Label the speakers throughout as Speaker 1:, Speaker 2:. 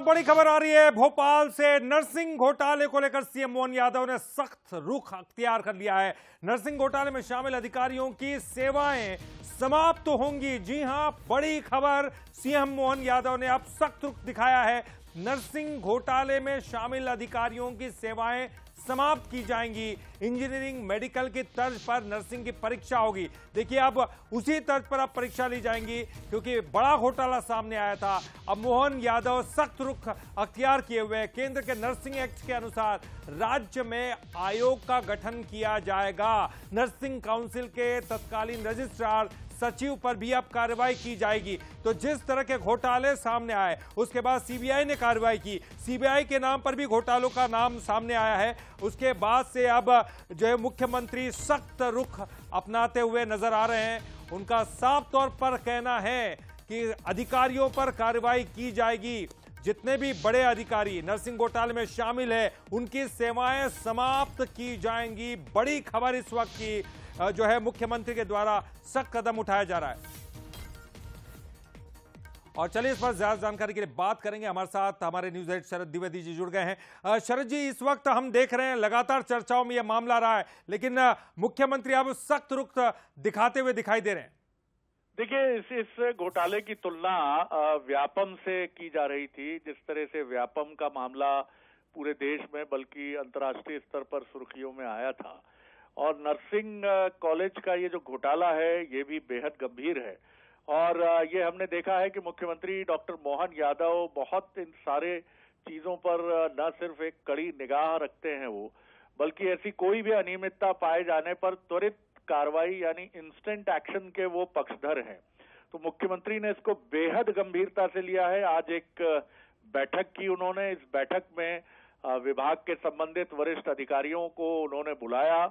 Speaker 1: बड़ी खबर आ रही है भोपाल से। नर्सिंग घोटाले को लेकर सीएम मोहन यादव ने सख्त रुख अख्तियार कर लिया है। नर्सिंग घोटाले में शामिल अधिकारियों की सेवाएं समाप्त तो होंगी। जी हां, बड़ी खबर, सीएम मोहन यादव ने अब सख्त रुख दिखाया है। नर्सिंग घोटाले में शामिल अधिकारियों की सेवाएं समाप्त की जाएंगी। इंजीनियरिंग मेडिकल की तर्ज पर नर्सिंग की परीक्षा होगी। देखिए, अब उसी तर्ज पर अब परीक्षा ली जाएंगी क्योंकि बड़ा घोटाला सामने आया था। अब मोहन यादव सख्त रुख अख्तियार किए हुए केंद्र के नर्सिंग एक्ट के अनुसार राज्य में आयोग का गठन किया जाएगा। नर्सिंग काउंसिल के तत्कालीन रजिस्ट्रार सचिव पर भी अब कार्रवाई की जाएगी। तो जिस तरह के घोटाले सामने आए उसके बाद सीबीआई ने कार्रवाई की। सीबीआई के नाम पर भी घोटालों का नाम सामने आया है। उसके बाद से अब जो है मुख्यमंत्री सख्त रुख अपनाते हुए नजर आ रहे हैं। उनका साफ तौर पर कहना है कि अधिकारियों पर कार्रवाई की जाएगी। जितने भी बड़े अधिकारी नर्सिंग घोटाले में शामिल है उनकी सेवाएं समाप्त की जाएंगी। बड़ी खबर इस वक्त की जो है मुख्यमंत्री के द्वारा सख्त कदम उठाया जा रहा है। और चलिए इस पर ज्यादा जानकारी के लिए बात करेंगे। हमारे साथ हमारे न्यूज हेड शरद द्विवेदी जी जुड़ गए हैं। शरद जी, इस वक्त हम देख रहे हैं लगातार चर्चाओं में यह मामला रहा है, लेकिन मुख्यमंत्री अब सख्त रुख दिखाते हुए दिखाई दे रहे हैं।
Speaker 2: देखिए, इस घोटाले की तुलना व्यापम से की जा रही थी। जिस तरह से व्यापम का मामला पूरे देश में बल्कि अंतर्राष्ट्रीय स्तर पर सुर्खियों में आया था, और नर्सिंग कॉलेज का ये जो घोटाला है ये भी बेहद गंभीर है। और ये हमने देखा है कि मुख्यमंत्री डॉक्टर मोहन यादव बहुत इन सारे चीजों पर न सिर्फ एक कड़ी निगाह रखते हैं वो, बल्कि ऐसी कोई भी अनियमितता पाए जाने पर त्वरित कार्रवाई यानी इंस्टेंट एक्शन के वो पक्षधर हैं। तो मुख्यमंत्री ने इसको बेहद गंभीरता से लिया है। आज एक बैठक की उन्होंने। इस बैठक में विभाग के संबंधित वरिष्ठ अधिकारियों को उन्होंने बुलाया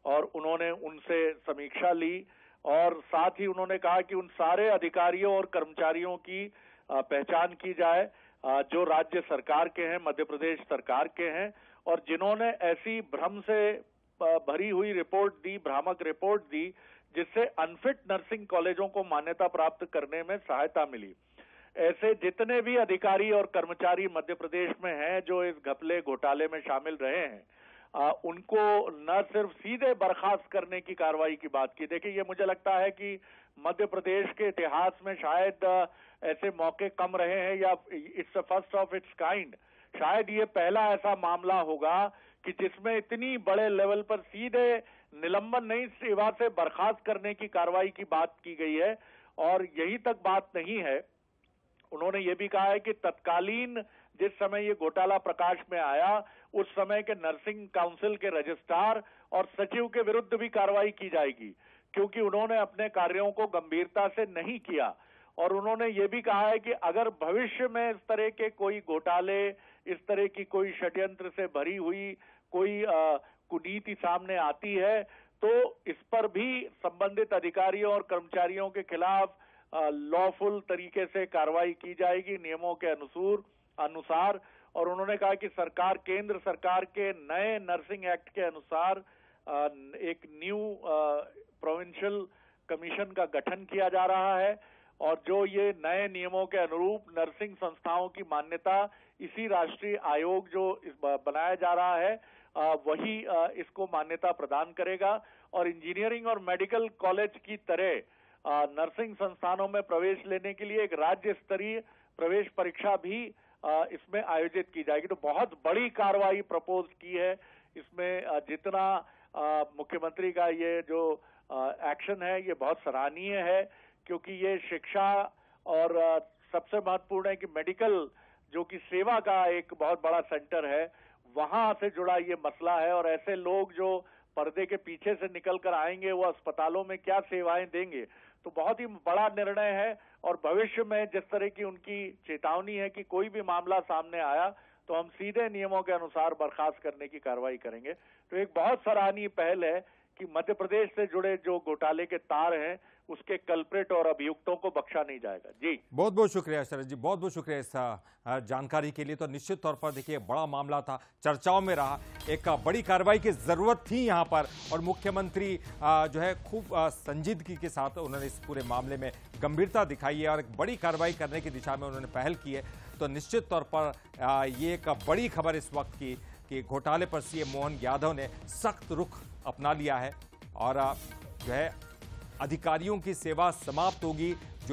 Speaker 2: और उन्होंने उनसे समीक्षा ली, और साथ ही उन्होंने कहा कि उन सारे अधिकारियों और कर्मचारियों की पहचान की जाए जो राज्य सरकार के हैं, मध्य प्रदेश सरकार के हैं, और जिन्होंने ऐसी भ्रम से भरी हुई रिपोर्ट दी, भ्रामक रिपोर्ट दी, जिससे अनफिट नर्सिंग कॉलेजों को मान्यता प्राप्त करने में सहायता मिली। ऐसे जितने भी अधिकारी और कर्मचारी मध्य प्रदेश में हैं जो इस घपले घोटाले में शामिल रहे हैं, उनको न सिर्फ सीधे बर्खास्त करने की कार्रवाई की बात की। देखिए, ये मुझे लगता है कि मध्य प्रदेश के इतिहास में शायद ऐसे मौके कम रहे हैं, या it's first of its kind. शायद ये पहला ऐसा मामला होगा कि जिसमें इतनी बड़े लेवल पर सीधे निलंबन नहीं, सेवा से बर्खास्त करने की कार्रवाई की बात की गई है। और यही तक बात नहीं है, उन्होंने ये भी कहा है कि तत्कालीन जिस समय ये घोटाला प्रकाश में आया उस समय के नर्सिंग काउंसिल के रजिस्ट्रार और सचिव के विरुद्ध भी कार्रवाई की जाएगी, क्योंकि उन्होंने अपने कार्यों को गंभीरता से नहीं किया। और उन्होंने ये भी कहा है कि अगर भविष्य में इस तरह के कोई घोटाले, इस तरह की कोई षड्यंत्र से भरी हुई कोई कुनीति सामने आती है तो इस पर भी संबंधित अधिकारियों और कर्मचारियों के खिलाफ लॉफुल तरीके से कार्रवाई की जाएगी, नियमों के अनुसार। और उन्होंने कहा कि सरकार, केंद्र सरकार के नए नर्सिंग एक्ट के अनुसार एक न्यू प्रोविंशियल कमीशन का गठन किया जा रहा है, और जो ये नए नियमों के अनुरूप नर्सिंग संस्थाओं की मान्यता इसी राष्ट्रीय आयोग जो बनाया जा रहा है वही इसको मान्यता प्रदान करेगा। और इंजीनियरिंग और मेडिकल कॉलेज की तरह नर्सिंग संस्थानों में प्रवेश लेने के लिए एक राज्य स्तरीय प्रवेश परीक्षा भी इसमें आयोजित की जाएगी। तो बहुत बड़ी कार्रवाई प्रपोज की है। इसमें जितना मुख्यमंत्री का ये जो एक्शन है ये बहुत सराहनीय है, क्योंकि ये शिक्षा और सबसे महत्वपूर्ण है कि मेडिकल जो कि सेवा का एक बहुत बड़ा सेंटर है, वहां से जुड़ा ये मसला है। और ऐसे लोग जो पर्दे के पीछे से निकल कर आएंगे वो अस्पतालों में क्या सेवाएं देंगे, तो बहुत ही बड़ा निर्णय है। और भविष्य में जिस तरह की उनकी चेतावनी है कि कोई भी मामला सामने आया तो हम सीधे नियमों के अनुसार बर्खास्त करने की कार्रवाई करेंगे। तो एक बहुत सराहनीय पहल है कि मध्य प्रदेश से जुड़े जो घोटाले के तार हैं उसके कल्प्रिट और अभियुक्तों को बख्शा नहीं जाएगा। जी,
Speaker 1: बहुत बहुत शुक्रिया शरद जी, बहुत बहुत शुक्रिया इस जानकारी के लिए। तो निश्चित तौर पर देखिए, बड़ा मामला था, चर्चाओं में रहा, एक बड़ी कार्रवाई की जरूरत थी यहाँ पर, और मुख्यमंत्री जो है खूब संजीदगी के साथ उन्होंने इस पूरे मामले में गंभीरता दिखाई है और एक बड़ी कार्रवाई करने की दिशा में उन्होंने पहल की है। तो निश्चित तौर पर ये एक बड़ी खबर इस वक्त की कि घोटाले पर सीएम मोहन यादव ने सख्त रुख अपना लिया है और जो है अधिकारियों की सेवा समाप्त होगी। जो